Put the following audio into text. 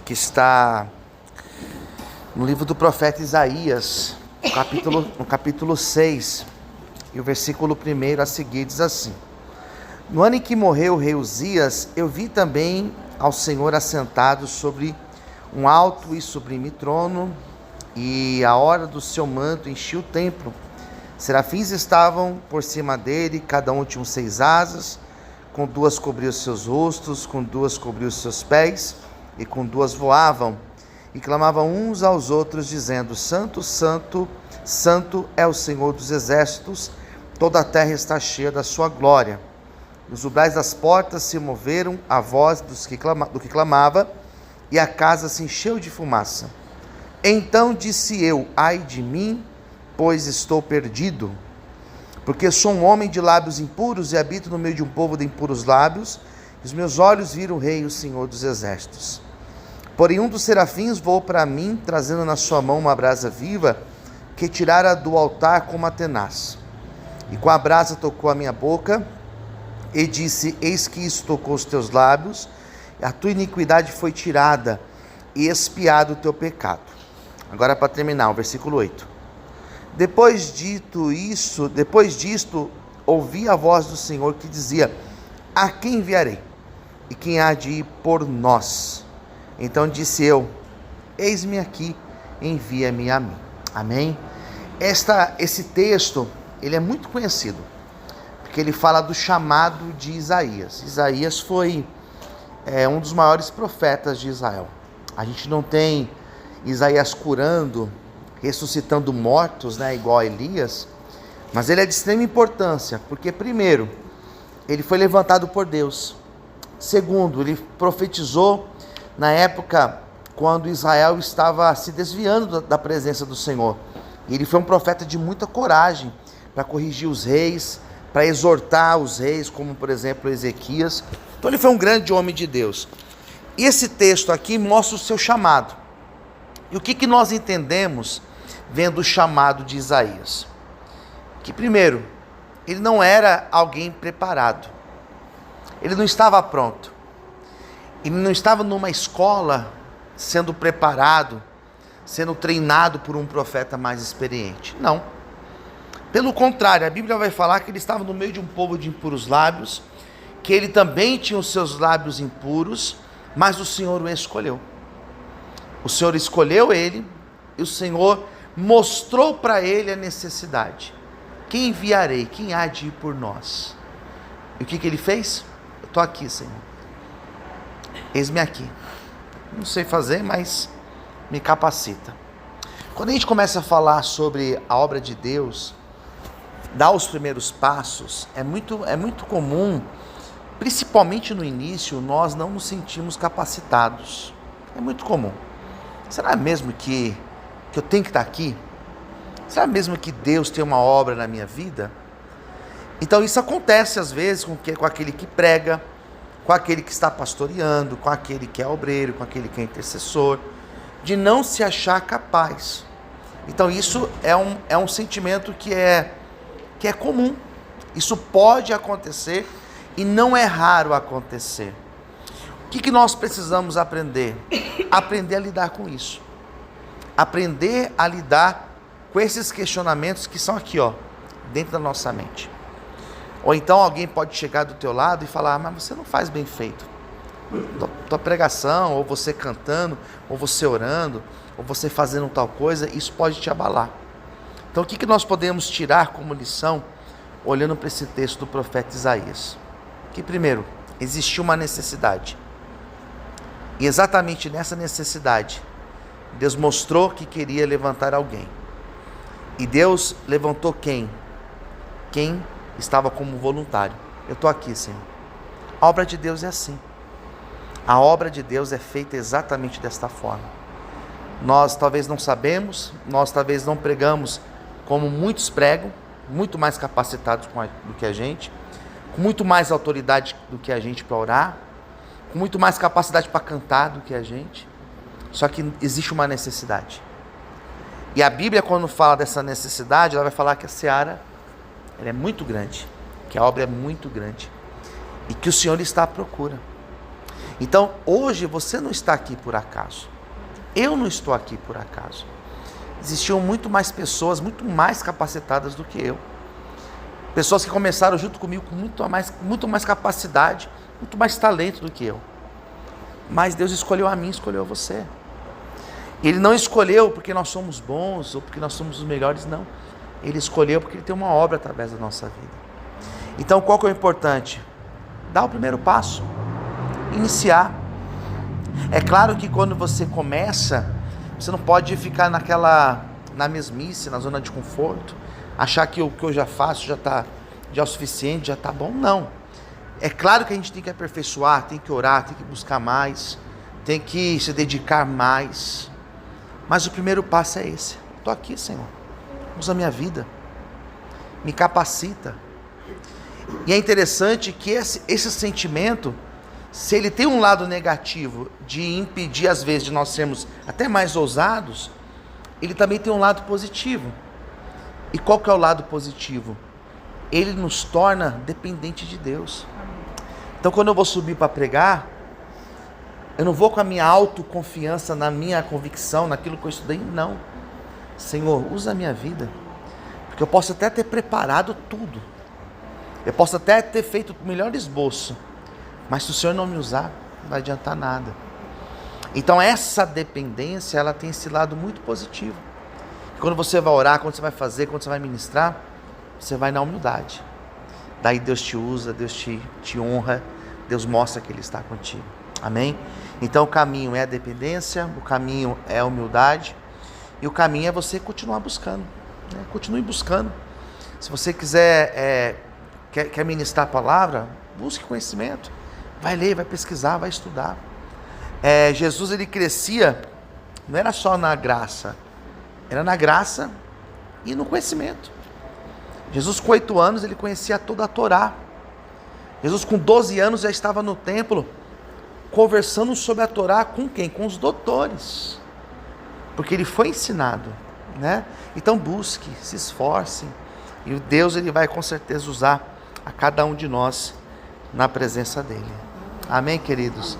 que está no livro do profeta Isaías, no capítulo 6, e o versículo 1 a seguir diz assim: No ano em que morreu o rei Uzias, eu vi também ao Senhor assentado sobre um alto e sublime trono, e a hora do seu manto enchia o templo. Serafins estavam por cima dele, cada um tinha 6 asas, com 2 cobriam os seus rostos, com 2 cobriam os seus pés, e com 2 voavam, e clamavam uns aos outros, dizendo: Santo, Santo, Santo é o Senhor dos exércitos, toda a terra está cheia da sua glória. Os umbrais das portas se moveram à voz do que clamava, e a casa se encheu de fumaça. Então disse eu: ai de mim, pois estou perdido, porque sou um homem de lábios impuros e habito no meio de um povo de impuros lábios, e os meus olhos viram o Rei, o Senhor dos exércitos. Porém um dos serafins voou para mim, trazendo na sua mão uma brasa viva, que tirara do altar com uma tenaz. E com a brasa tocou a minha boca, e disse: eis que isso tocou os teus lábios, a tua iniquidade foi tirada, e expiado o teu pecado. Agora, para terminar, o versículo 8. Depois disto, ouvi a voz do Senhor que dizia: a quem enviarei? E quem há de ir por nós? Então disse eu: eis-me aqui, envia-me a mim. Amém? Esse texto, ele é muito conhecido, porque ele fala do chamado de Isaías. Isaías foi um dos maiores profetas de Israel. A gente não tem Isaías curando, ressuscitando mortos, igual a Elias, mas ele é de extrema importância, porque primeiro, ele foi levantado por Deus. Segundo, ele profetizou na época quando Israel estava se desviando da presença do Senhor. E ele foi um profeta de muita coragem para corrigir os reis, para exortar os reis, como por exemplo Ezequias. Então ele foi um grande homem de Deus. E esse texto aqui mostra o seu chamado. E o que nós entendemos vendo o chamado de Isaías? Que primeiro, ele não era alguém preparado. Ele não estava pronto. Ele não estava numa escola sendo preparado, sendo treinado por um profeta mais experiente. Não. Pelo contrário, a Bíblia vai falar que ele estava no meio de um povo de impuros lábios, que ele também tinha os seus lábios impuros, mas o Senhor o escolheu. O Senhor escolheu ele, e o Senhor mostrou para ele a necessidade. Quem enviarei? Quem há de ir por nós? E o que ele fez? Eu estou aqui, Senhor. Eis-me aqui. Não sei fazer, mas me capacita. Quando a gente começa a falar sobre a obra de Deus, dar os primeiros passos, é muito comum, principalmente no início, nós não nos sentimos capacitados. É muito comum. Será mesmo que eu tenho que estar aqui? Será mesmo que Deus tem uma obra na minha vida? Então isso acontece às vezes com aquele que prega, com aquele que está pastoreando, com aquele que é obreiro, com aquele que é intercessor, de não se achar capaz. Então isso é um sentimento que é comum. Isso pode acontecer e não é raro acontecer. O que nós precisamos aprender? Aprender a lidar com isso. Aprender a lidar com esses questionamentos que são aqui, dentro da nossa mente. Ou então alguém pode chegar do teu lado e falar: mas você não faz bem feito. Tua pregação, ou você cantando, ou você orando, ou você fazendo tal coisa, isso pode te abalar. Então o que nós podemos tirar como lição, olhando para esse texto do profeta Isaías? Que primeiro, existiu uma necessidade. E exatamente nessa necessidade, Deus mostrou que queria levantar alguém. E Deus levantou quem? Quem estava como voluntário. Eu estou aqui, Senhor. A obra de Deus é assim. A obra de Deus é feita exatamente desta forma. Nós talvez não sabemos, nós talvez não pregamos como muitos pregam, muito mais capacitados do que a gente, com muito mais autoridade do que a gente para orar, com muito mais capacidade para cantar do que a gente. Só que existe uma necessidade. E a Bíblia, quando fala dessa necessidade, ela vai falar que a seara ela é muito grande, que a obra é muito grande e que o Senhor está à procura. Então, hoje você não está aqui por acaso. Eu não estou aqui por acaso. Existiam muito mais pessoas, muito mais capacitadas do que eu. Pessoas que começaram junto comigo com muito mais capacidade, muito mais talento do que eu. Mas Deus escolheu a mim, escolheu a você. Ele não escolheu porque nós somos bons ou porque nós somos os melhores, não. Ele escolheu porque Ele tem uma obra através da nossa vida. Então, qual que é o importante? Dar o primeiro passo. Iniciar. É claro que quando você começa, você não pode ficar na mesmice, na zona de conforto, achar que o que eu já faço já é o suficiente, já está bom. Não. É claro que a gente tem que aperfeiçoar, tem que orar, tem que buscar mais, tem que se dedicar mais. Mas o primeiro passo é esse. Estou aqui, Senhor. Usa a minha vida. Me capacita. E é interessante que esse sentimento, se ele tem um lado negativo de impedir às vezes de nós sermos até mais ousados, ele também tem um lado positivo. E qual que é o lado positivo? Ele nos torna dependente de Deus. Então quando eu vou subir para pregar, eu não vou com a minha autoconfiança, na minha convicção, naquilo que eu estudei, não. Senhor, usa a minha vida, porque eu posso até ter preparado tudo, eu posso até ter feito o melhor esboço, mas se o Senhor não me usar, não vai adiantar nada. Então essa dependência, ela tem esse lado muito positivo. Quando você vai orar, quando você vai fazer, quando você vai ministrar, você vai na humildade. Daí Deus te usa, Deus te honra, Deus mostra que Ele está contigo. Amém? Então o caminho é a dependência, o caminho é a humildade, e o caminho é você continuar buscando. Né? Continue buscando. Se você quer ministrar a palavra, busque conhecimento. Vai ler, vai pesquisar, vai estudar. Jesus, ele crescia, não era só na graça, era na graça e no conhecimento. Jesus com 8 anos, ele conhecia toda a Torá. Jesus com 12 anos já estava no templo, conversando sobre a Torá com quem? Com os doutores. Porque ele foi ensinado, né? Então busque, se esforce. E o Deus, ele vai com certeza usar a cada um de nós na presença dele. Amém, queridos?